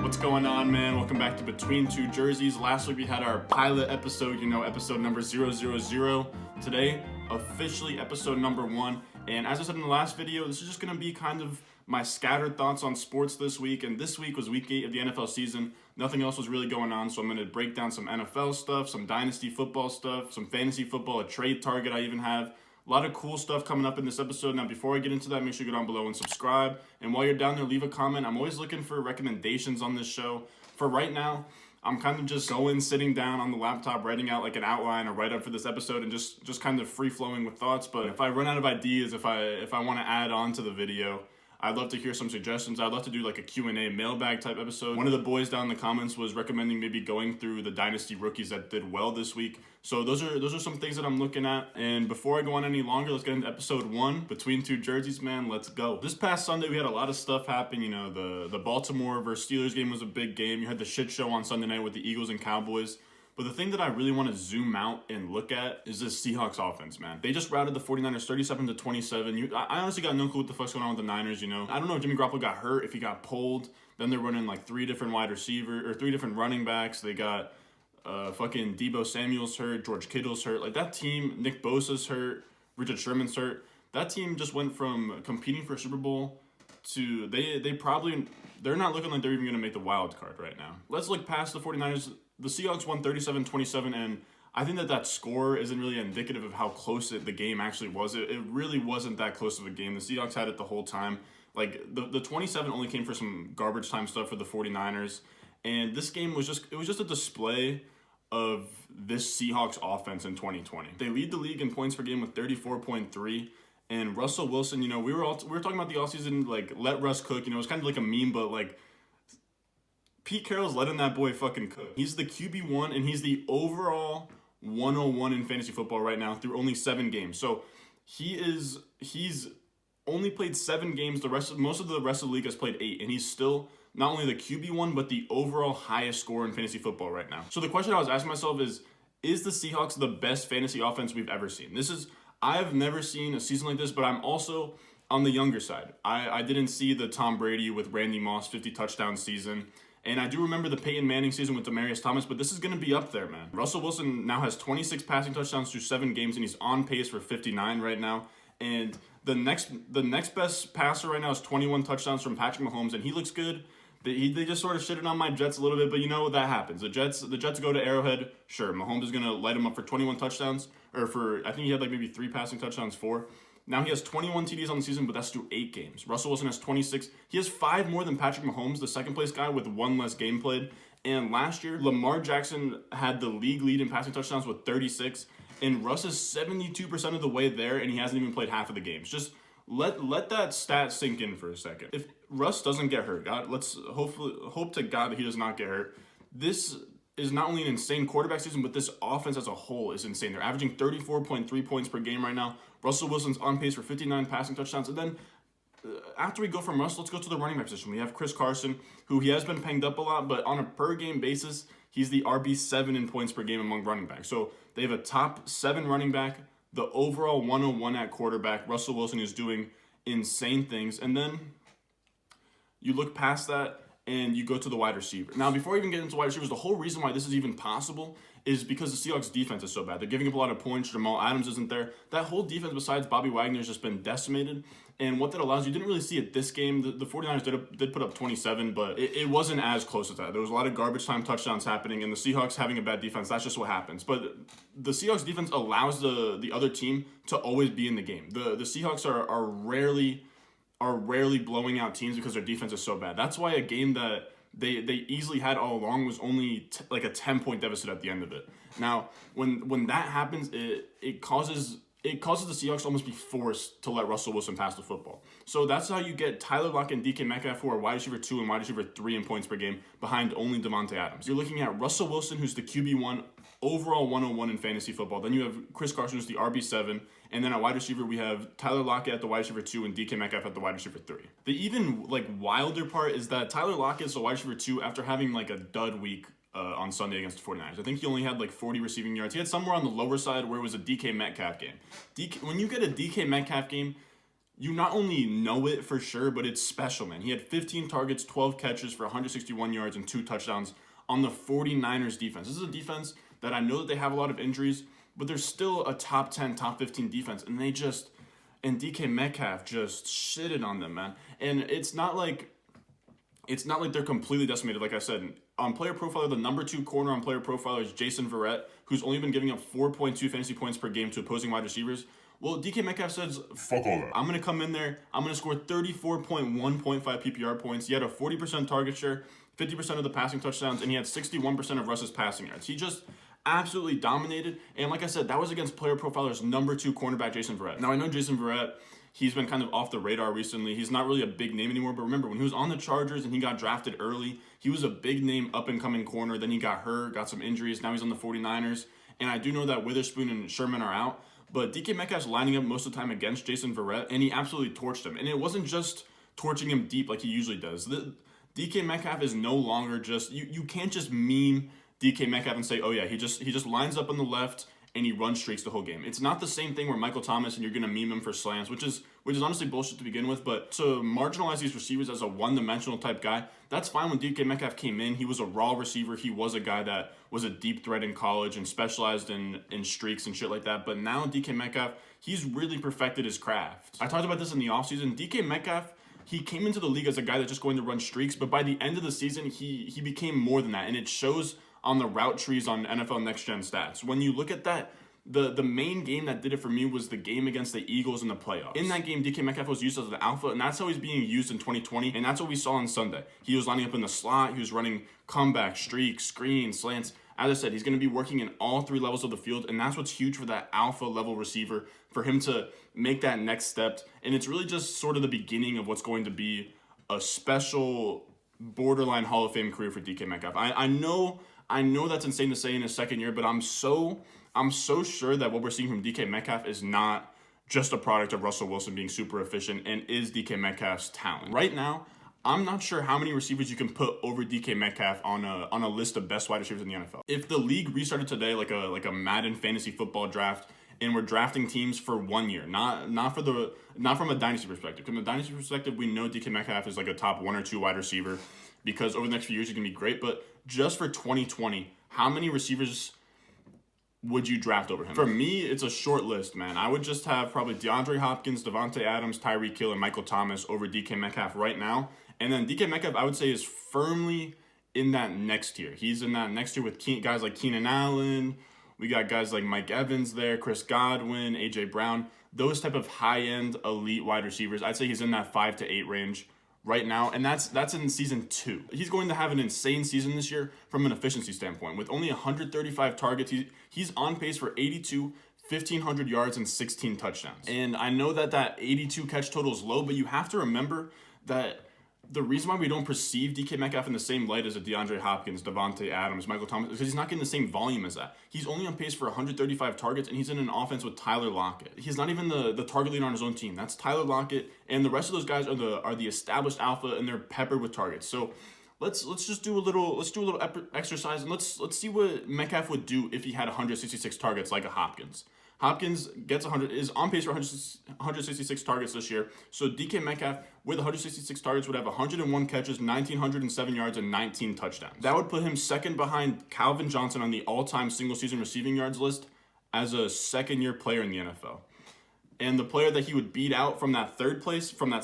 What's going on, man? Welcome back to Between Two Jerseys. Last week we had our pilot episode, episode number 000. Today, officially episode number 1. And as I said in the last video, this is just going to be kind of my scattered thoughts on sports this week. And this week was week 8 of the NFL season. Nothing else was really going on, so I'm going to break down some NFL stuff, some dynasty football stuff, some fantasy football, a trade target I even have. A lot of cool stuff coming up in this episode. Now, before I get into that, make sure you go down below and subscribe. And while you're down there, leave a comment. I'm always looking for recommendations on this show. For right now, I'm kind of just sitting down on the laptop, writing out like an outline or write-up for this episode and just kind of free-flowing with thoughts. But if I run out of ideas, if I want to add on to the video, I'd love to hear some suggestions. I'd love to do like a Q&A mailbag type episode. One of the boys down in the comments was recommending maybe going through the dynasty rookies that did well this week. So those are some things that I'm looking at. And before I go on any longer, let's get into episode 1, Between Two Jerseys, man. Let's go. This past Sunday, we had a lot of stuff happen. The Baltimore versus Steelers game was a big game. You had the shit show on Sunday night with the Eagles and Cowboys. But the thing that I really want to zoom out and look at is this Seahawks offense, man. They just routed the 49ers 37-27. I honestly got no clue what the fuck's going on with the Niners, I don't know if Jimmy Garoppolo got hurt, if he got pulled. Then they're running like 3 different running backs. They got fucking Deebo Samuel's hurt, George Kittle's hurt. Like that team, Nick Bosa's hurt, Richard Sherman's hurt. That team just went from competing for a Super Bowl to they're not looking like they're even going to make the wild card right now. Let's look past the 49ers. The Seahawks won 37-27, and I think that score isn't really indicative of how close the game actually was. It really wasn't that close of a game. The Seahawks had it the whole time. Like, the 27 only came for some garbage time stuff for the 49ers, and this game was just a display of this Seahawks offense in 2020. They lead the league in points per game with 34.3, and Russell Wilson, we were talking about the offseason, like, let Russ cook. It was kind of like a meme, but, like, Pete Carroll's letting that boy fucking cook. He's the QB1, and he's the overall 101 in fantasy football right now through only 7 games. So he's only played 7 games. Most of the rest of the league has played 8, and he's still not only the QB1, but the overall highest scorer in fantasy football right now. So the question I was asking myself is the Seahawks the best fantasy offense we've ever seen? I've never seen a season like this, but I'm also on the younger side. I didn't see the Tom Brady with Randy Moss 50 touchdown season. And I do remember the Peyton Manning season with Demaryius Thomas, but this is going to be up there, man. Russell Wilson now has 26 passing touchdowns through 7 games, and he's on pace for 59 right now. And the next best passer right now is 21 touchdowns from Patrick Mahomes, and he looks good. They just sort of shitted on my Jets a little bit, but that happens. The Jets go to Arrowhead. Sure, Mahomes is going to light him up for 21 touchdowns, I think he had like maybe 3 passing touchdowns, 4. Now he has 21 TDs on the season, but that's through 8 games. Russell Wilson has 26. He has 5 more than Patrick Mahomes, the second-place guy, with 1 less game played. And last year, Lamar Jackson had the league lead in passing touchdowns with 36. And Russ is 72% of the way there, and he hasn't even played half of the games. Just let that stat sink in for a second. If Russ doesn't get hurt, let's hope to God that he does not get hurt. This is not only an insane quarterback season, but this offense as a whole is insane. They're averaging 34.3 points per game right now. Russell Wilson's on pace for 59 passing touchdowns. And then after we go from Russ, let's go to the running back position. We have Chris Carson, who he has been banged up a lot, but on a per-game basis, he's the RB7 in points per game among running backs. So they have a top 7 running back, the overall 101 at quarterback. Russell Wilson is doing insane things. And then you look past that, and you go to the wide receiver. Now, before I even get into wide receivers, the whole reason why this is even possible is because the Seahawks defense is so bad. They're giving up a lot of points. Jamal Adams isn't there. That whole defense, besides Bobby Wagner, has just been decimated. And what that allows you didn't really see it this game. The 49ers did put up 27, but it wasn't as close as that. There was a lot of garbage time touchdowns happening, and the Seahawks having a bad defense, that's just what happens. But the Seahawks defense allows the other team to always be in the game. The Seahawks are rarely blowing out teams because their defense is so bad. That's why a game that they easily had all along was only like a 10-point deficit at the end of it. Now, when that happens, it causes the Seahawks to almost be forced to let Russell Wilson pass the football. So that's how you get Tyler Lockett and DK Metcalf, who are wide receiver 2 and wide receiver 3 in points per game, behind only Devontae Adams. You're looking at Russell Wilson, who's the QB1, overall 101 in fantasy football. Then you have Chris Carson, who's the RB7. And then at wide receiver, we have Tyler Lockett at the wide receiver 2 and DK Metcalf at the wide receiver 3. The even wilder part is that Tyler Lockett is the wide receiver 2 after having like a dud week on Sunday against the 49ers. I think he only had like 40 receiving yards. He had somewhere on the lower side where it was a DK Metcalf game. When you get a DK Metcalf game, you not only know it for sure, but it's special, man. He had 15 targets, 12 catches for 161 yards and 2 touchdowns on the 49ers defense. This is a defense that I know that they have a lot of injuries, but they're still a top 10, top 15 defense, and DK Metcalf just shitted on them, man. And it's not like they're completely decimated. Like I said, on Player Profiler, the number 2 corner on Player Profiler is Jason Verrett, who's only been giving up 4.2 fantasy points per game to opposing wide receivers. Well, DK Metcalf says, fuck all that. I'm going to come in there. I'm going to score 34.1.5 PPR points. He had a 40% target share, 50% of the passing touchdowns, and he had 61% of Russ's passing yards. He just absolutely dominated. And like I said, that was against Player Profiler's number 2 cornerback, Jason Verrett. Now, I know Jason Verrett, he's been kind of off the radar recently. He's not really a big name anymore. But remember, when he was on the Chargers and he got drafted early, he was a big name, up-and-coming corner. Then he got hurt, got some injuries. Now he's on the 49ers. And I do know that Witherspoon and Sherman are out. But DK Metcalf's lining up most of the time against Jason Verrett, and he absolutely torched him. And it wasn't just torching him deep like he usually does. DK Metcalf is no longer just, you can't just meme DK Metcalf and say, oh yeah, he just lines up on the left and he run streaks the whole game. It's not the same thing where Michael Thomas and you're going to meme him for slants, which is honestly bullshit to begin with. But to marginalize these receivers as a one-dimensional type guy, that's fine. When DK Metcalf came in, he was a raw receiver. He was a guy that was a deep threat in college and specialized in streaks and shit like that. But now DK Metcalf, he's really perfected his craft. I talked about this in the offseason. DK Metcalf, he came into the league as a guy that's just going to run streaks, but by the end of the season, he became more than that, and it shows on the route trees on NFL Next Gen Stats. When you look at that, the main game that did it for me was the game against the Eagles in the playoffs. In that game, DK Metcalf was used as the alpha, and that's how he's being used in 2020, and that's what we saw on Sunday. He was lining up in the slot, he was running comeback, streaks, screens, slants. As I said, he's going to be working in all 3 levels of the field, and that's what's huge for that alpha level receiver, for him to make that next step. And it's really just sort of the beginning of what's going to be a special borderline Hall of Fame career for DK Metcalf. I know that's insane to say in his second year, but I'm so sure that what we're seeing from DK Metcalf is not just a product of Russell Wilson being super efficient and is DK Metcalf's talent. Right now, I'm not sure how many receivers you can put over DK Metcalf on a list of best wide receivers in the NFL. If the league restarted today like a Madden fantasy football draft, and we're drafting teams for 1 year, not from a dynasty perspective. From a dynasty perspective, we know DK Metcalf is like a top 1 or 2 wide receiver because over the next few years, he can be great. But just for 2020, how many receivers would you draft over him? For me, it's a short list, man. I would just have probably DeAndre Hopkins, Devontae Adams, Tyreek Hill, and Michael Thomas over DK Metcalf right now. And then DK Metcalf, I would say, is firmly in that next tier. He's in that next tier with guys like Keenan Allen. We got guys like Mike Evans there, Chris Godwin, A.J. Brown. Those type of high-end elite wide receivers. I'd say he's in that 5 to 8 range right now, and that's in season 2. He's going to have an insane season this year from an efficiency standpoint. With only 135 targets, he's on pace for 82, 1,500 yards, and 16 touchdowns. And I know that 82 catch total is low, but you have to remember that the reason why we don't perceive DK Metcalf in the same light as a DeAndre Hopkins, Devontae Adams, Michael Thomas, is because he's not getting the same volume as that. He's only on pace for 135 targets, and he's in an offense with Tyler Lockett. He's not even the target leader on his own team. That's Tyler Lockett, and the rest of those guys are the established alpha, and they're peppered with targets. So let's do a little exercise, and let's see what Metcalf would do if he had 166 targets like a Hopkins. Hopkins is on pace for 166 targets this year. So DK Metcalf with 166 targets would have 101 catches, 1,907 yards, and 19 touchdowns. That would put him second behind Calvin Johnson on the all-time single-season receiving yards list as a second-year player in the NFL. And the player that he would beat out from that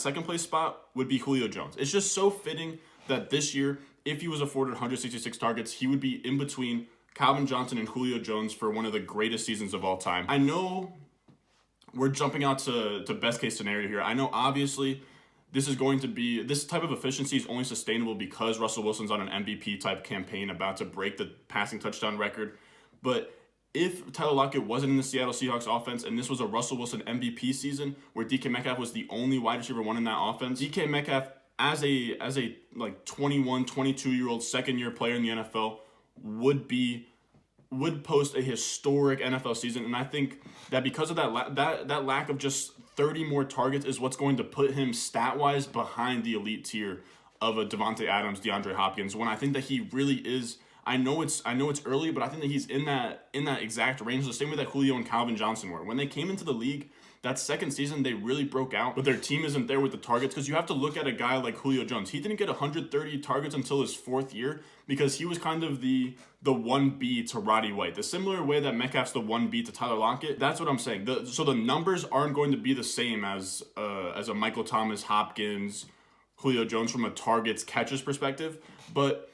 second place spot would be Julio Jones. It's just so fitting that this year, if he was afforded 166 targets, he would be in between Calvin Johnson and Julio Jones for one of the greatest seasons of all time. I know we're jumping out to best case scenario here. I know obviously this type of efficiency is only sustainable because Russell Wilson's on an MVP type campaign about to break the passing touchdown record. But if Tyler Lockett wasn't in the Seattle Seahawks offense and this was a Russell Wilson MVP season where DK Metcalf was the only wide receiver 1 in that offense, DK Metcalf as a like 21, 22-year-old second-year player in the NFL would post a historic NFL season, and I think that because of that lack of just 30 more targets is what's going to put him stat-wise behind the elite tier of a Devontae Adams, DeAndre Hopkins. When I think that he really is, I know it's early, but I think that he's in that exact range, the same way that Julio and Calvin Johnson were. When they came into the league, that second season they really broke out, but their team isn't there with the targets, because you have to look at a guy like Julio Jones. He didn't get 130 targets until his 4th year, because he was kind of the 1B to Roddy White. The similar way that Metcalf's the 1B to Tyler Lockett. That's what I'm saying. So the numbers aren't going to be the same as a Michael Thomas, Hopkins, Julio Jones from a targets catches perspective, but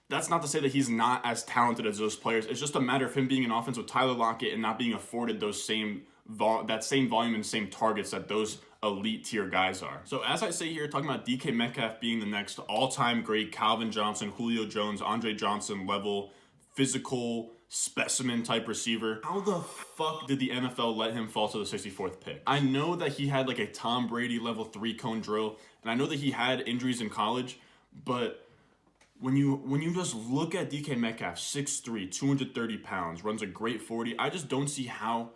that's not to say that he's not as talented as those players. It's just a matter of him being an offense with Tyler Lockett and not being afforded those same volume and same targets that those elite tier guys are. So as I say here, talking about DK Metcalf being the next all-time great Calvin Johnson, Julio Jones, Andre Johnson level physical specimen type receiver, how the fuck did the NFL let him fall to the 64th pick? I know that he had like a Tom Brady level 3 cone drill, and I know that he had injuries in college, but when you just look at DK Metcalf, 6'3", 230 pounds, runs a great 40, I just don't see how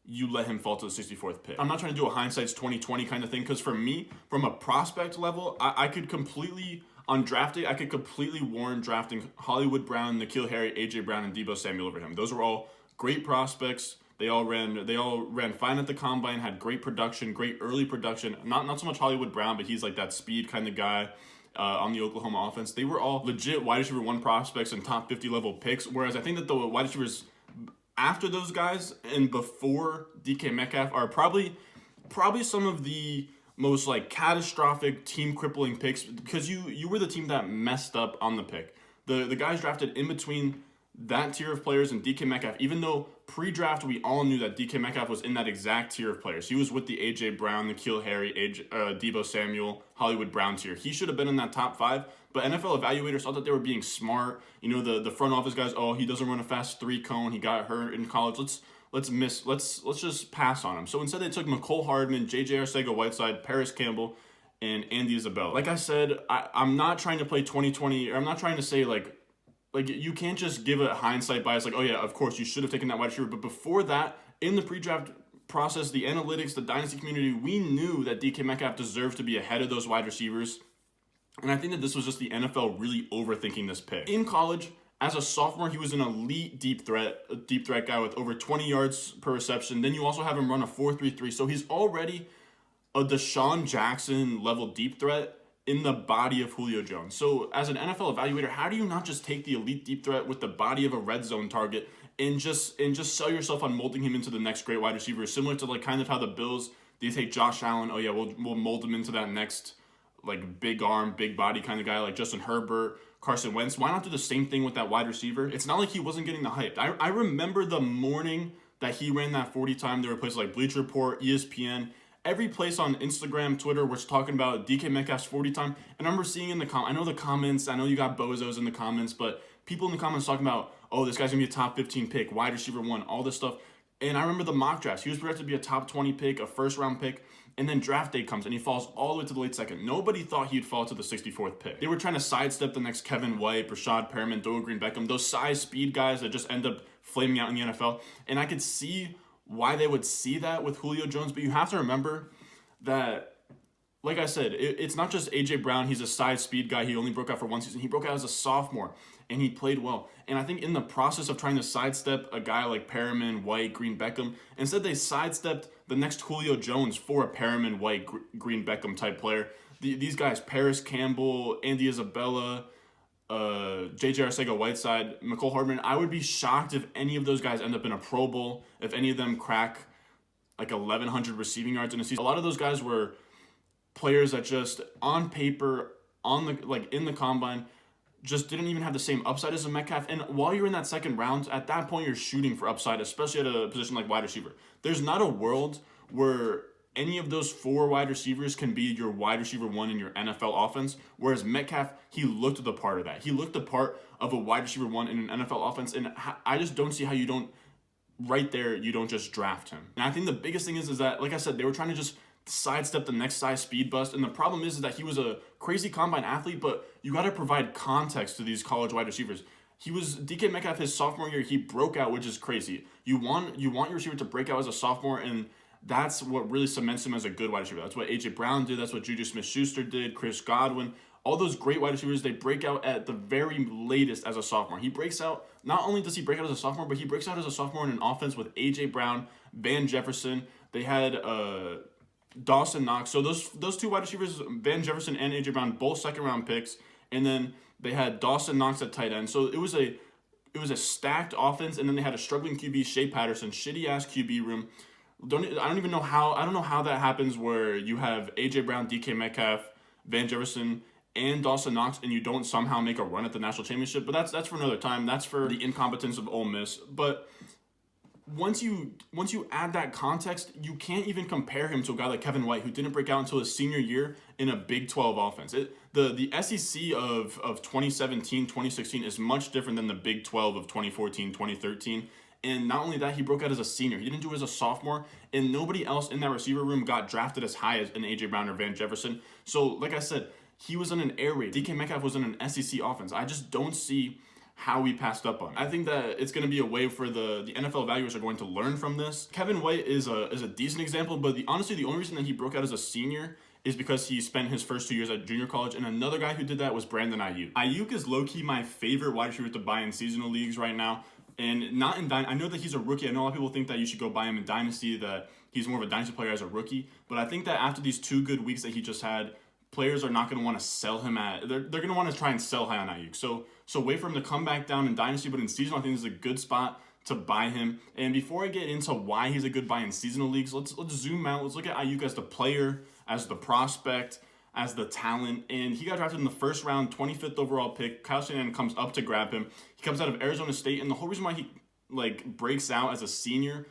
you let him fall to the 64th pick. I'm not trying to do a hindsight's 2020 kind of thing, because for me, from a prospect level, I could completely, on draft day, I could completely warrant drafting Hollywood Brown, N'Keal Harry, AJ Brown, and Deebo Samuel over him. Those were all great prospects. They all ran fine at the combine, had great production, great early production. Not so much Hollywood Brown, but he's like that speed kind of guy. On the Oklahoma offense, they were all legit wide receiver 1 prospects and top 50 level picks. Whereas I think that the wide receivers after those guys and before DK Metcalf are probably some of the most like catastrophic team crippling picks, because you were the team that messed up on the pick. The guys drafted in between that tier of players and DK Metcalf, even though pre-draft we all knew that DK Metcalf was in that exact tier of players. He was with the AJ Brown, N'Keal Harry, Deebo Samuel, Hollywood Brown tier. He should have been in that top 5, but NFL evaluators thought that they were being smart. You know, the front office guys, oh, he doesn't run a fast 3 cone, he got hurt in college, let's just pass on him. So instead they took Mecole Hardman, JJ Arcega-Whiteside, Paris Campbell, and Andy Isabella. Like I said, I'm not trying to play 2020, or I'm not trying to say like you can't just give a hindsight bias like, oh yeah, of course you should have taken that wide receiver. But before that, in the pre-draft process, the analytics, the dynasty community, we knew that DK Metcalf deserved to be ahead of those wide receivers. And I think that this was just the NFL really overthinking this pick. In college, as a sophomore, he was an elite deep threat guy with over 20 yards per reception. Then you also have him run a 4.33. So he's already a Deshaun Jackson level deep threat in the body of Julio Jones. So as an NFL evaluator, how do you not just take the elite deep threat with the body of a red zone target and just sell yourself on molding him into the next great wide receiver, similar to like kind of how the Bills, they take Josh Allen, oh yeah, we'll mold him into that next like big arm, big body kind of guy like Justin Herbert, Carson Wentz. Why not do the same thing with that wide receiver? It's not like he wasn't getting the hype. I remember the morning that he ran that 40 time, there were places like Bleacher Report, ESPN, every place on Instagram, Twitter was talking about DK Metcalf's 40 time. And I remember seeing in the I know the comments, I know you got bozos in the comments, but people in the comments talking about, oh, this guy's going to be a top 15 pick, wide receiver 1, all this stuff. And I remember the mock drafts. He was projected to be a top 20 pick, a first-round pick, and then draft day comes, and he falls all the way to the late second. Nobody thought he'd fall to the 64th pick. They were trying to sidestep the next Kevin White, Rashad Perriman, Doa Green Beckham, those size speed guys that just end up flaming out in the NFL. And I could see why they would see that with Julio Jones, but you have to remember that, like I said, it's not just AJ Brown. He's a size speed guy. He only broke out for 1 season. He broke out as a sophomore, and he played well. And I think in the process of trying to sidestep a guy like Perriman, White, Green Beckham, instead they sidestepped the next Julio Jones for a Perriman, White, Green Beckham type player. These guys, Paris Campbell, Andy Isabella, JJ Arcega-Whiteside, Mecole Hardman, I would be shocked if any of those guys end up in a Pro Bowl, if any of them crack like 1,100 receiving yards in a season. A lot of those guys were players that just on paper, in the combine, just didn't even have the same upside as a Metcalf. And while you're in that second round, at that point you're shooting for upside, especially at a position like wide receiver. There's not a world where any of those 4 wide receivers can be your wide receiver 1 in your NFL offense, whereas Metcalf, he looked the part of that. He looked the part of a wide receiver 1 in an NFL offense, and I just don't see how you don't, right there, you don't just draft him. And I think the biggest thing is that, like I said, they were trying to just sidestep the next size speed bust, and the problem is that he was a crazy combine athlete, but you got to provide context to these college wide receivers. He was DK Metcalf his sophomore year, he broke out, which is crazy. You want your receiver to break out as a sophomore, and that's what really cements him as a good wide receiver. That's what AJ Brown did, that's what Juju Smith-Schuster did, Chris Godwin. All those great wide receivers, they break out at the very latest as a sophomore. He breaks out, not only does he break out as a sophomore, but he breaks out as a sophomore in an offense with AJ Brown, Van Jefferson, They had Dawson Knox. So those two wide receivers, Van Jefferson and AJ Brown, both second-round picks, and then they had Dawson Knox at tight end. So it was a stacked offense, and then they had a struggling QB, Shea Patterson, shitty ass QB room. I don't know how that happens where you have AJ Brown, DK Metcalf, Van Jefferson, and Dawson Knox, and you don't somehow make a run at the national championship. But that's for another time. That's for the incompetence of Ole Miss. But once you add that context, you can't even compare him to a guy like Kevin White, who didn't break out until his senior year in a Big 12 offense. The SEC of 2017, 2016 is much different than the Big 12 of 2014, 2013. And not only that, he broke out as a senior. He didn't do it as a sophomore, and nobody else in that receiver room got drafted as high as an A.J. Brown or Van Jefferson. So, like I said, he was in an air raid. DK Metcalf was in an SEC offense. I just don't see how we passed up on it. I think that it's going to be a way for the NFL valuers are going to learn from this. Kevin White is a decent example, but honestly, the only reason that he broke out as a senior is because he spent his first 2 years at junior college, and another guy who did that was Brandon Aiyuk. Aiyuk is low-key my favorite wide receiver to buy in seasonal leagues right now, and not in I know that he's a rookie. I know a lot of people think that you should go buy him in Dynasty, that he's more of a Dynasty player as a rookie, but I think that after these 2 good weeks that he just had, players are not going to want to sell him at. They're going to want to try and sell high on Aiyuk. So wait for him to come back down in Dynasty, but in seasonal, I think this is a good spot to buy him. And before I get into why he's a good buy in seasonal leagues, let's zoom out. Let's look at Aiyuk as the player, as the prospect, as the talent. And he got drafted in the first round, 25th overall pick. Kyle Shanahan comes up to grab him. He comes out of Arizona State, and the whole reason why he breaks out as a senior,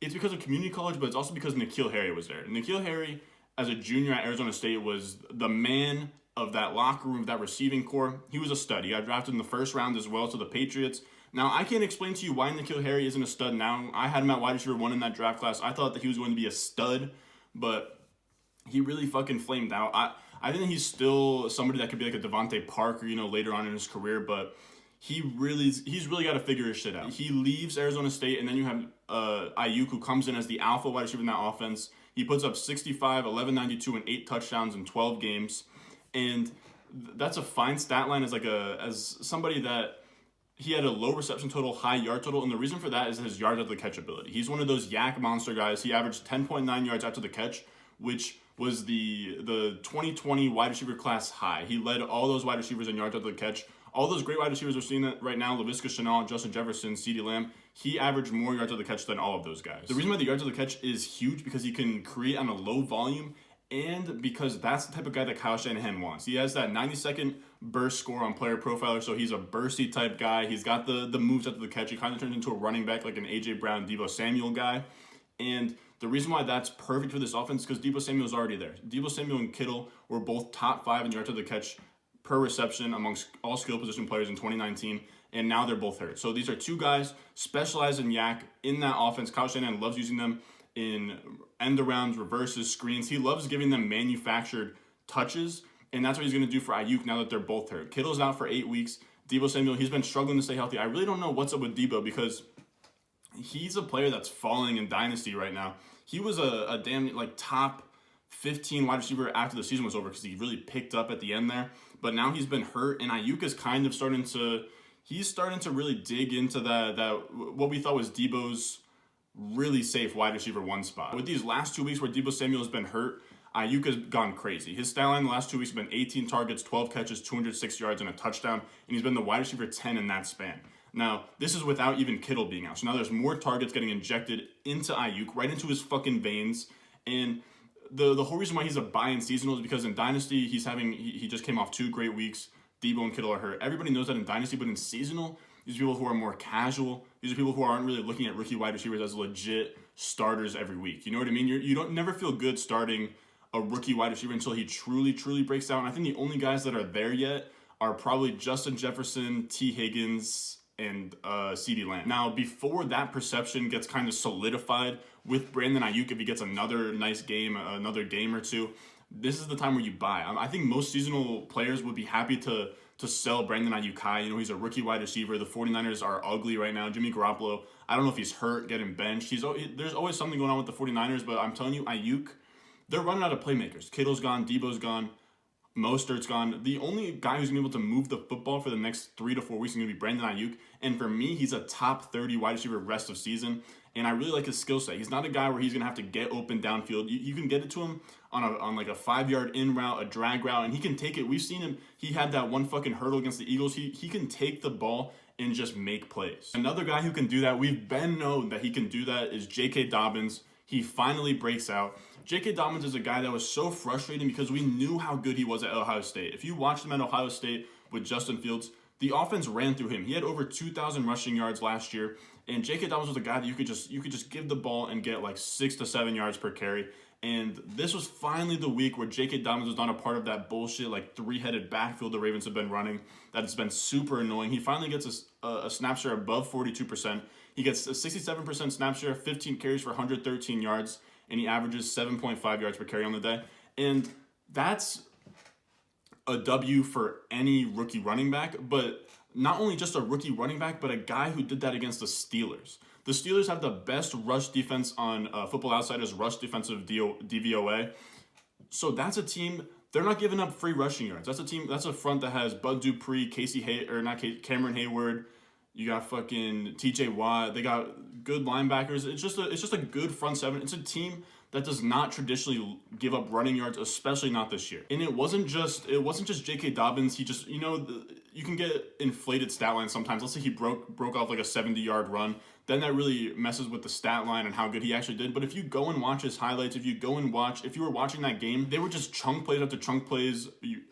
it's because of community college, but it's also because N'Keal Harry was there. N'Keal Harry, as a junior at Arizona State, was the man of that locker room, of that receiving core. He was a stud. He got drafted in the first round as well to the Patriots. Now, I can't explain to you why N'Keal Harry isn't a stud now. I had him at wide receiver 1 in that draft class. I thought that he was going to be a stud, but he really fucking flamed out. I think he's still somebody that could be like a Devontae Parker, later on in his career, but he's really got to figure his shit out. He leaves Arizona State, and then you have Aiyuk, who comes in as the alpha wide receiver in that offense. He puts up 65, 1192, and 8 touchdowns in 12 games. And that's a fine stat line as somebody that he had a low reception total, high yard total. And the reason for that is his yard after the catch ability. He's one of those yak monster guys. He averaged 10.9 yards after the catch, which was the 2020 wide receiver class high. He led all those wide receivers in yards after the catch. All those great wide receivers we're seeing right now, Laviska Shenault, Justin Jefferson, CeeDee Lamb, he averaged more yards of the catch than all of those guys. The reason why the yards of the catch is huge because he can create on a low volume, and because that's the type of guy that Kyle Shanahan wants. He has that 90-second burst score on Player Profiler, so he's a bursty type guy. He's got the moves after the catch. He kind of turns into a running back like an A.J. Brown, Deebo Samuel guy. And the reason why that's perfect for this offense is because Deebo Samuel's already there. Deebo Samuel and Kittle were both top 5 in yards after the catch per reception amongst all skill position players in 2019, and now they're both hurt. So these are 2 guys specialized in yak in that offense. Kyle Shanahan loves using them in end-arounds, reverses, screens. He loves giving them manufactured touches, and that's what he's going to do for Aiyuk now that they're both hurt. Kittle's out for 8 weeks. Deebo Samuel, he's been struggling to stay healthy. I really don't know what's up with Deebo because he's a player that's falling in Dynasty right now. He was a damn top 15 wide receiver after the season was over because he really picked up at the end there. But now he's been hurt, and Aiyuk is kind of starting to really dig into that what we thought was Deebo's really safe wide receiver 1 spot. With these last 2 weeks where Deebo Samuel has been hurt, Aiyuk has gone crazy. His stat line the last 2 weeks has been 18 targets, 12 catches, 206 yards, and a touchdown, and he's been the wide receiver 10 in that span. Now, this is without even Kittle being out. So now there's more targets getting injected into Aiyuk, right into his fucking veins, and the whole reason why he's a buy in seasonal is because in Dynasty, he just came off 2 great weeks. Deebo and Kittle are hurt. Everybody knows that in Dynasty, but in seasonal, these are people who are more casual. These are people who aren't really looking at rookie wide receivers as legit starters every week. You know what I mean? You don't never feel good starting a rookie wide receiver until he truly, truly breaks out. And I think the only guys that are there yet are probably Justin Jefferson, T. Higgins, and CeeDee Lamb. Now, before that perception gets kind of solidified with Brandon Aiyuk, if he gets another nice game, another game or two, this is the time where you buy. I think most seasonal players would be happy to sell Brandon Aiyuk high. He's a rookie wide receiver. The 49ers are ugly right now. Jimmy Garoppolo, I don't know if he's hurt, getting benched. There's always something going on with the 49ers, but I'm telling you, Aiyuk, they're running out of playmakers. Kittle's gone, Deebo's gone. Mostert's gone. The only guy who's going to be able to move the football for the next 3 to 4 weeks is going to be Brandon Aiyuk. And for me, he's a top 30 wide receiver rest of season. And I really like his skill set. He's not a guy where he's going to have to get open downfield. You can get it to him on like a 5-yard in route, a drag route, and he can take it. We've seen him. He had that one fucking hurdle against the Eagles. He can take the ball and just make plays. Another guy who can do that, we've been known that he can do that, is DK Dobbins. He finally breaks out. J.K. Dobbins is a guy that was so frustrating because we knew how good he was at Ohio State. If you watched him at Ohio State with Justin Fields, the offense ran through him. He had over 2,000 rushing yards last year, and J.K. Dobbins was a guy that you could just give the ball and get like 6 to 7 yards per carry. And this was finally the week where J.K. Dobbins was not a part of that bullshit like 3-headed backfield the Ravens have been running. That has been super annoying. He finally gets a snap share above 42%. He gets a 67% snap share, 15 carries for 113 yards. And he averages 7.5 yards per carry on the day. And that's a W for any rookie running back, but not only just a rookie running back, but a guy who did that against the Steelers. The Steelers have the best rush defense on Football Outsiders rush defensive DVOA. So that's a team, they're not giving up free rushing yards. That's a front that has Bud Dupree, Cameron Hayward. You got fucking TJ Watt. They got good linebackers. It's just a good front seven. It's a team that does not traditionally give up running yards, especially not this year. And it wasn't just J.K. Dobbins. He just, you can get inflated stat lines sometimes. Let's say he broke off like a 70-yard run. Then that really messes with the stat line and how good he actually did. But if you go and watch his highlights, if you were watching that game, they were just chunk plays after chunk plays,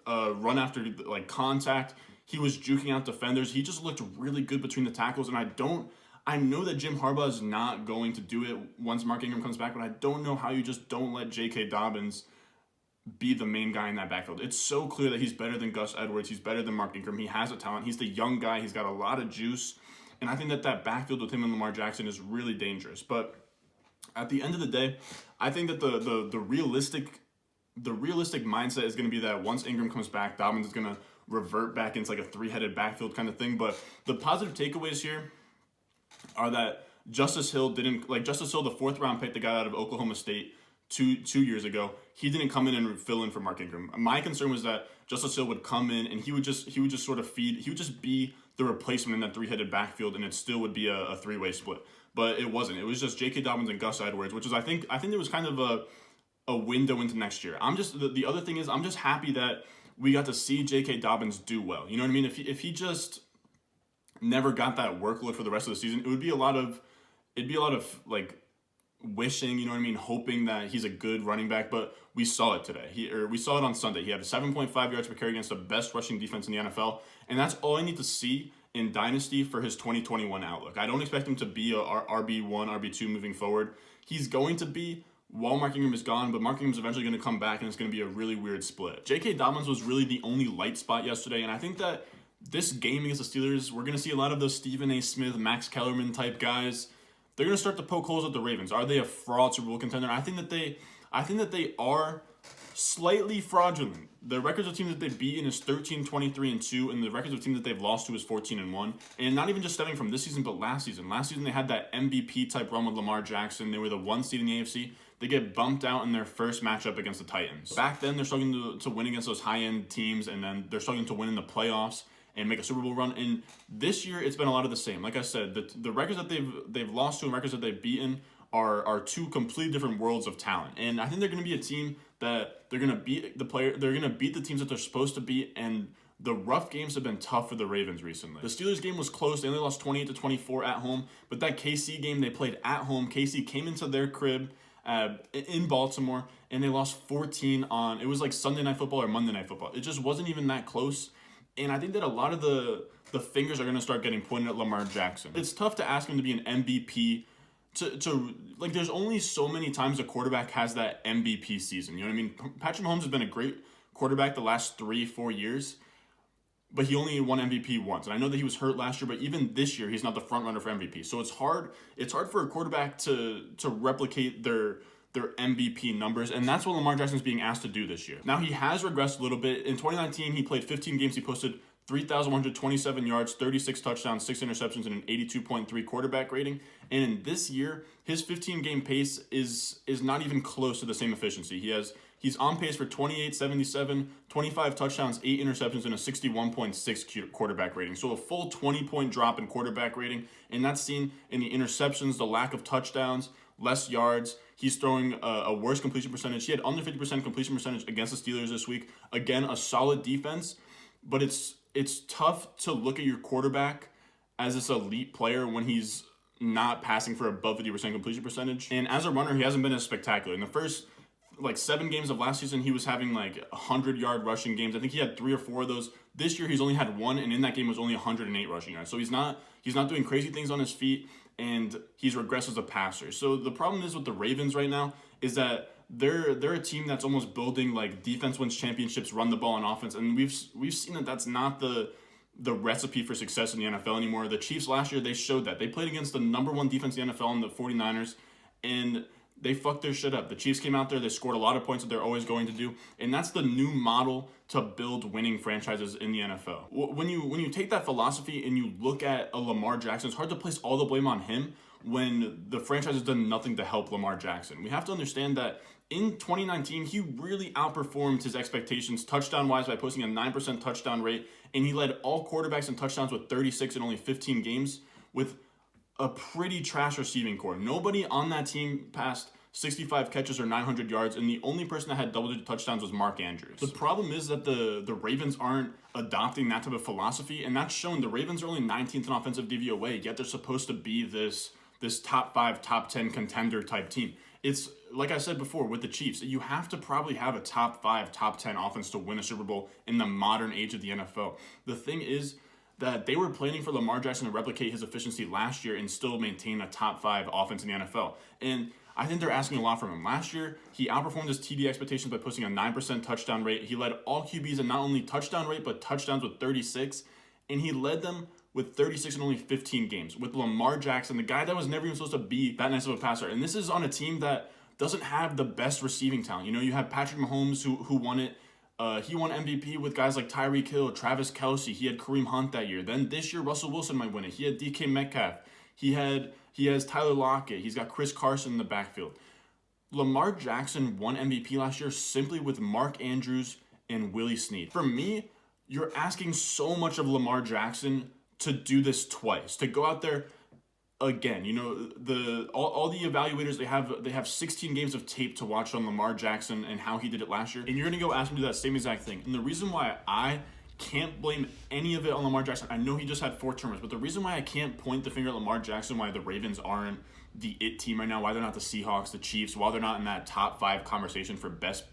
run after like contact. He was juking out defenders. He just looked really good between the tackles. And I know that Jim Harbaugh is not going to do it once Mark Ingram comes back, but I don't know how you just don't let J.K. Dobbins be the main guy in that backfield. It's so clear that he's better than Gus Edwards. He's better than Mark Ingram. He has a talent. He's the young guy. He's got a lot of juice. And I think that backfield with him and Lamar Jackson is really dangerous. But at the end of the day, I think that the realistic mindset is going to be that once Ingram comes back, Dobbins is going to revert back into like a 3-headed backfield kind of thing. But the positive takeaways here are that Justice Hill, the 4th round pick that got out of Oklahoma State two years ago, he didn't come in and fill in for Mark Ingram. My concern was that Justice Hill would come in and he would just be the replacement in that 3-headed backfield, and it still would be a 3-way split. But it wasn't. It was just J.K. Dobbins and Gus Edwards, which is I think it was kind of a window into next year. The other thing is I'm just happy that we got to see J.K. Dobbins do well. You know what I mean? If he just never got that workload for the rest of the season, it'd be a lot of like wishing, you know what I mean, hoping that he's a good running back. But we saw it today. We saw it on Sunday. He had 7.5 yards per carry against the best rushing defense in the NFL, and that's all I need to see in Dynasty for his 2021 outlook. I don't expect him to be a RB1, RB2 moving forward. He's going to be while Mark Ingram is gone, but Mark Ingram's eventually going to come back, and it's going to be a really weird split. J.K. Dobbins was really the only light spot yesterday, and I think that this game against the Steelers, we're going to see a lot of those Stephen A. Smith, Max Kellerman type guys. They're going to start to poke holes at the Ravens. Are they a fraud Super Bowl contender? I think that they are slightly fraudulent. The records of teams that they've beaten is 13-23-2, and the records of teams that they've lost to is 14-1. And not even just stemming from this season, but last season. Last season they had that MVP type run with Lamar Jackson. They were the 1 seed in the AFC. They get bumped out in their first matchup against the Titans. Back then, they're struggling to win against those high-end teams, and then they're struggling to win in the playoffs and make a Super Bowl run. And this year, it's been a lot of the same. Like I said, the records that they've lost to and records that they've beaten are two completely different worlds of talent. And I think they're going to be a team that they're going to beat they're going to beat the teams that they're supposed to beat. And the rough games have been tough for the Ravens recently. The Steelers game was close. They only lost 28-24 at home. But that KC game they played at home, KC came into their crib in Baltimore, and they lost 14 on, it was like Sunday Night Football or Monday Night Football. It just wasn't even that close. And I think that a lot of the fingers are going to start getting pointed at Lamar Jackson. It's tough to ask him to be an MVP. Like, there's only so many times a quarterback has that MVP season. You know what I mean? Patrick Mahomes has been a great quarterback the last 3-4 years, but he only won MVP once. And I know that he was hurt last year, but even this year, he's not the front runner for MVP. So it's hard for a quarterback to replicate their MVP numbers, and that's what Lamar Jackson's being asked to do this year. Now, he has regressed a little bit. In 2019, he played 15 games. He posted 3,127 yards, 36 touchdowns, 6 interceptions, and an 82.3 quarterback rating. And in this year, his 15-game pace is not even close to the same efficiency. He He's on pace for 28, 77, 25 touchdowns, 8 interceptions, and a 61.6 quarterback rating. So a full 20-point drop in quarterback rating, and that's seen in the interceptions, the lack of touchdowns, less yards. He's throwing a worse completion percentage. He had under 50% completion percentage against the Steelers this week. Again, a solid defense, but it's tough to look at your quarterback as this elite player when he's not passing for above 50% completion percentage. And as a runner, he hasn't been as spectacular. In the first 7 games of last season, he was having 100-yard rushing games. I think he had 3 or 4 of those. This year, he's only had 1, and in that game was only 108 rushing yards. So he's not doing crazy things on his feet, and he's regressed as a passer. So the problem is with the Ravens right now is that they're a team that's almost building defense wins championships, run the ball on offense, and we've seen that that's not the recipe for success in the NFL anymore. The Chiefs last year, they showed that. They played against the number 1 defense in the NFL in the 49ers, and they fucked their shit up. The Chiefs came out there, they scored a lot of points that they're always going to do, and that's the new model to build winning franchises in the NFL. When you take that philosophy and you look at a Lamar Jackson, it's hard to place all the blame on him when the franchise has done nothing to help Lamar Jackson. We have to understand that in 2019, he really outperformed his expectations touchdown-wise by posting a 9% touchdown rate, and he led all quarterbacks in touchdowns with 36 in only 15 games with a pretty trash receiving core. Nobody on that team passed 65 catches or 900 yards, and the only person that had double-digit touchdowns was Mark Andrews. The problem is that the Ravens aren't adopting that type of philosophy, and that's shown. The Ravens are only 19th in offensive DVOA, yet they're supposed to be this top 5, top 10 contender type team. It's like I said before with the Chiefs, you have to probably have a top 5, top 10 offense to win a Super Bowl in the modern age of the NFL. The thing is that they were planning for Lamar Jackson to replicate his efficiency last year and still maintain a top 5 offense in the NFL. And I think they're asking a lot from him. Last year, he outperformed his TD expectations by posting a 9% touchdown rate. He led all QBs in not only touchdown rate, but touchdowns with 36. And he led them with 36 in only 15 games. With Lamar Jackson, the guy that was never even supposed to be that nice of a passer. And this is on a team that doesn't have the best receiving talent. You have Patrick Mahomes who won it. He won MVP with guys like Tyreek Hill, Travis Kelce. He had Kareem Hunt that year. Then this year, Russell Wilson might win it. He had DK Metcalf. He has Tyler Lockett. He's got Chris Carson in the backfield. Lamar Jackson won MVP last year simply with Mark Andrews and Willie Snead. For me, you're asking so much of Lamar Jackson to do this twice, to go out there again. All the evaluators, they have 16 games of tape to watch on Lamar Jackson and how he did it last year, and you're gonna go ask him to do that same exact thing. And the reason why I can't blame any of it on Lamar Jackson, I know he just had 4 turnovers, but the reason why I can't point the finger at Lamar Jackson, why the Ravens aren't the it team right now, why they're not the Seahawks, the Chiefs, why they're not in that top 5 conversation for best,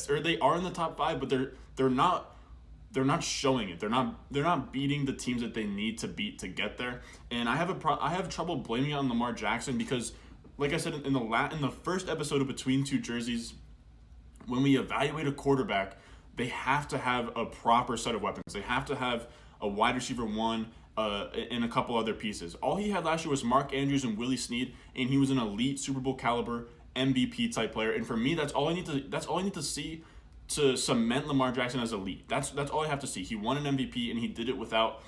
or they are in the top 5, but they're not showing it. They're not beating the teams that they need to beat to get there. And I have trouble blaming it on Lamar Jackson because, like I said in the first episode of Between Two Jerseys, when we evaluate a quarterback, they have to have a proper set of weapons. They have to have a wide receiver 1 and a couple other pieces. All he had last year was Mark Andrews and Willie Snead, and he was an elite Super Bowl caliber MVP type player. And for me, that's all I need to see to cement Lamar Jackson as elite. That's all I have to see. He won an MVP, and he did it without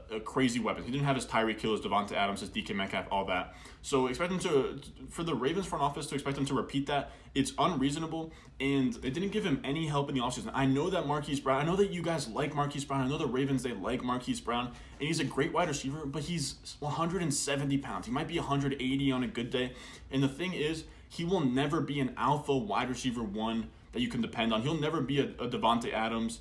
a crazy weapon. He didn't have his Tyreek Hill, his Devonta Adams, his DK Metcalf, all that. So expect him for the Ravens front office to expect him to repeat that, it's unreasonable, and they didn't give him any help in the offseason. I know that Marquise Brown, I know that you guys like Marquise Brown, I know the Ravens, they like Marquise Brown, and he's a great wide receiver, but he's 170 pounds. He might be 180 on a good day, and the thing is, he will never be an alpha wide receiver 1 that you can depend on. He'll never be a Devonta Adams,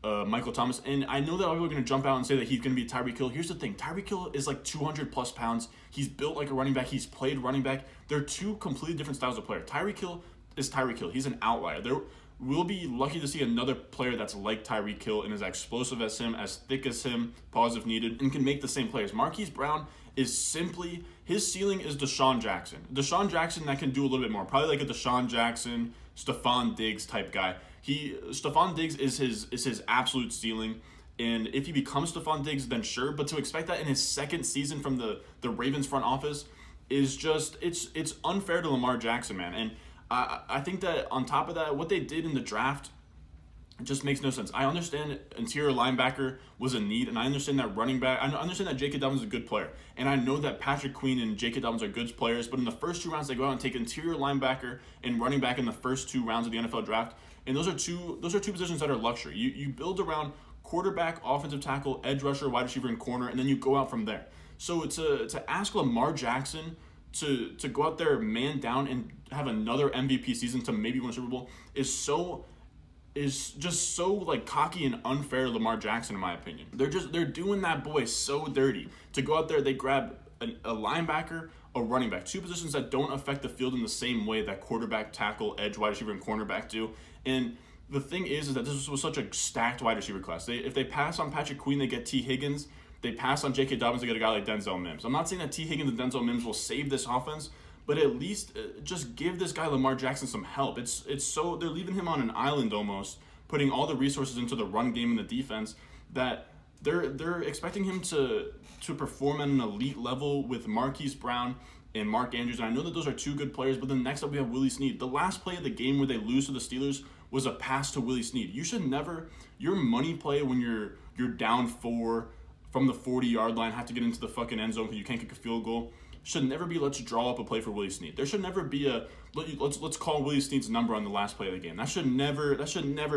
Michael Thomas, and I know that people are going to jump out and say that he's going to be Tyreek Hill. Here's the thing. Tyreek Hill is 200 plus pounds. He's built like a running back. He's played running back. They're 2 completely different styles of player. Tyreek Hill is Tyreek Hill. He's an outlier. We'll be lucky to see another player that's like Tyreek Hill and as explosive as him, as thick as him, pause if needed, and can make the same plays. Marquise Brown is simply, his ceiling is Deshaun Jackson. Deshaun Jackson that can do a little bit more. Probably like a Deshaun Jackson, Stephon Diggs type guy. Stephon Diggs is his absolute ceiling, and if he becomes Stephon Diggs, then sure. But to expect that in his second season from the Ravens front office is just it's unfair to Lamar Jackson, man. And I think that on top of that, what they did in the draft, It just makes no sense. I understand interior linebacker was a need, and I understand that running back. I understand that J.K. Dobbins is a good player, and I know that Patrick Queen and J.K. Dobbins are good players. But in the first 2 rounds, they go out and take interior linebacker and running back in the first 2 rounds of the NFL draft, and those are two positions that are luxury. You build around quarterback, offensive tackle, edge rusher, wide receiver, and corner, and then you go out from there. So to ask Lamar Jackson to go out there man down and have another MVP season to maybe win a Super Bowl is just so like cocky and unfair to Lamar Jackson, in my opinion. They're doing that boy so dirty. To go out there, they grab a linebacker, a running back, 2 positions that don't affect the field in the same way that quarterback, tackle, edge, wide receiver, and cornerback do. And the thing is that this was such a stacked wide receiver class. If they pass on Patrick Queen, they get T. Higgins. They pass on J.K. Dobbins, they get a guy like Denzel Mims. I'm not saying that T. Higgins and Denzel Mims will save this offense, but at least just give this guy Lamar Jackson some help. It's so they're leaving him on an island almost, putting all the resources into the run game and the defense that they're expecting him to perform at an elite level with Marquise Brown and Mark Andrews. And I know that those are 2 good players, but then next up we have Willie Snead. The last play of the game where they lose to the Steelers was a pass to Willie Snead. You should never, your money play when you're down 4 from the 40-yard line, have to get into the fucking end zone because you can't kick a field goal, should never be let's draw up a play for Willie Snead. There should never be let's call Willie Snead's number on the last play of the game. That should never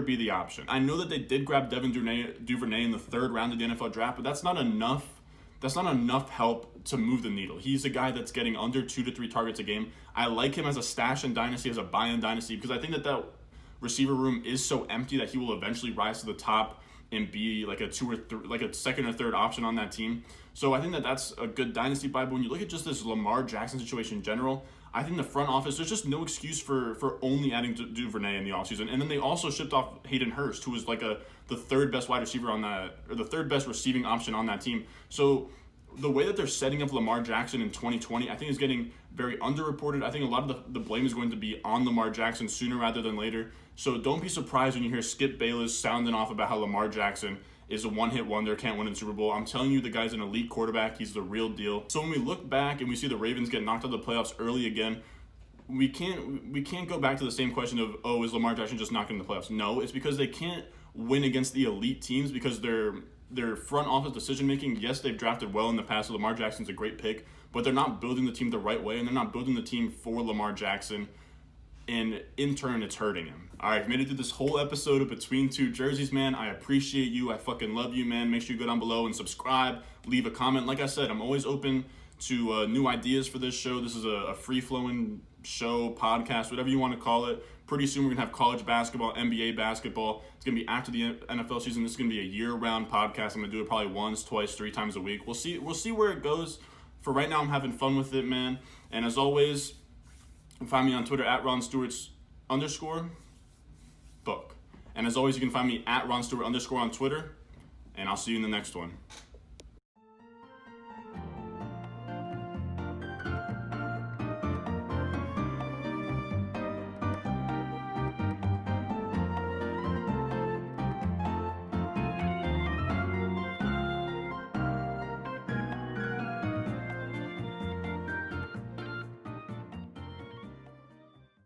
be the option. I know that they did grab Devin Duvernay in the 3rd round of the NFL draft, but that's not enough. That's not enough help to move the needle. He's a guy that's getting under 2 to 3 targets a game. I like him as a stash in Dynasty, as a buy-in Dynasty, because I think that receiver room is so empty that he will eventually rise to the top and be like a 2nd or 3rd option on that team. So I think that that's a good dynasty buy. But when you look at just this Lamar Jackson situation in general, I think the front office, there's just no excuse for only adding Duvernay in the offseason. And then they also shipped off Hayden Hurst, who was like the 3rd best wide receiver on that, or the 3rd best receiving option on that team. So the way that they're setting up Lamar Jackson in 2020, I think is getting very underreported. I think a lot of the blame is going to be on Lamar Jackson sooner rather than later. So don't be surprised when you hear Skip Bayless sounding off about how Lamar Jackson is a one-hit wonder, can't win in the Super Bowl. I'm telling you, the guy's an elite quarterback. He's the real deal. So when we look back and we see the Ravens get knocked out of the playoffs early again, we can't go back to the same question of, oh, is Lamar Jackson just not getting the playoffs? No, it's because they can't win against the elite teams because their front office decision-making, yes, they've drafted well in the past, so Lamar Jackson's a great pick, but they're not building the team the right way, and they're not building the team for Lamar Jackson, and in turn, it's hurting him. All right, I've made it through this whole episode of Between Two Jerseys, man. I appreciate you. I fucking love you, man. Make sure you go down below and subscribe, leave a comment. Like I said, I'm always open to new ideas for this show. This is a free-flowing show, podcast, whatever you want to call it. Pretty soon we're going to have college basketball, NBA basketball. It's going to be after the NFL season. This is going to be a year-round podcast. I'm going to do it probably once, twice, 3 times a week. We'll see where it goes. For right now, I'm having fun with it, man. And as always, you can find me on Twitter at @RonStewarts_book. And as always, you can find me at @RonStewart_ on Twitter. And I'll see you in the next one.